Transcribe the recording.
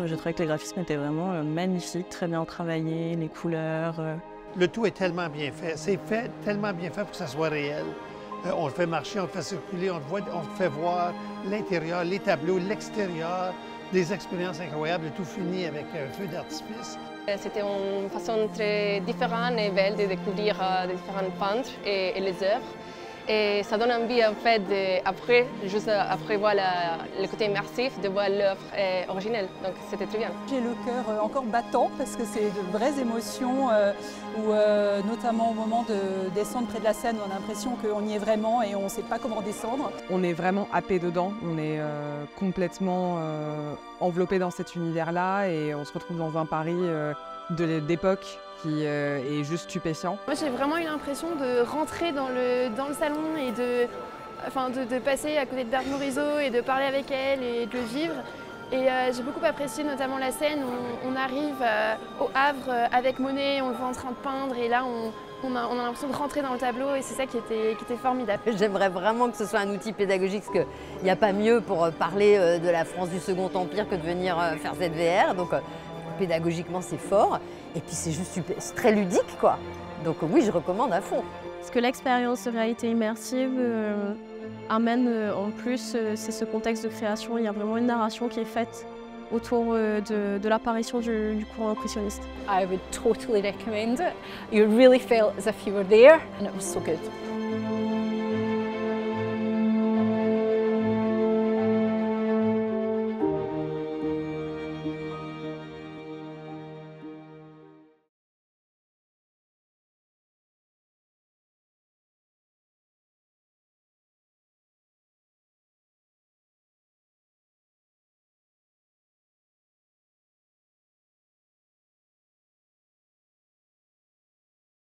J'ai trouvé que les graphismes étaient vraiment magnifiques, très bien travaillés, les couleurs. Le tout est tellement bien fait. C'est fait tellement bien fait pour que ça soit réel. On le fait marcher, on le fait circuler, on le fait voir l'intérieur, les tableaux, l'extérieur, des expériences incroyables, le tout fini avec un feu d'artifice. C'était une façon très différente et belle de découvrir les différents peintres et les œuvres. Et ça donne envie, en fait, juste après voir le côté immersif, de voir l'œuvre originelle. Donc c'était très bien. J'ai le cœur encore battant parce que c'est de vraies émotions, notamment au moment de descendre près de la Seine, on a l'impression qu'on y est vraiment et on ne sait pas comment descendre. On est vraiment happé dedans, on est complètement enveloppé dans cet univers-là et on se retrouve dans un Paris d'époque qui est juste stupéfiant. Moi j'ai vraiment eu l'impression de rentrer dans le salon et de passer à côté de Berthe Morisot et de parler avec elle et de le vivre. Et j'ai beaucoup apprécié notamment la scène où on arrive au Havre avec Monet, on le voit en train de peindre et là on a l'impression de rentrer dans le tableau et c'est ça qui était formidable. J'aimerais vraiment que ce soit un outil pédagogique parce qu'il n'y a pas mieux pour parler de la France du Second Empire que de venir faire ZVR. Donc pédagogiquement c'est fort et puis c'est juste c'est très ludique quoi. Donc oui, je recommande à fond. Ce que l'expérience de réalité immersive amène en plus, c'est ce contexte de création. Il y a vraiment une narration qui est faite autour de l'apparition du courant impressionniste. I would totally recommend it. You really felt as if you were there and it was so good.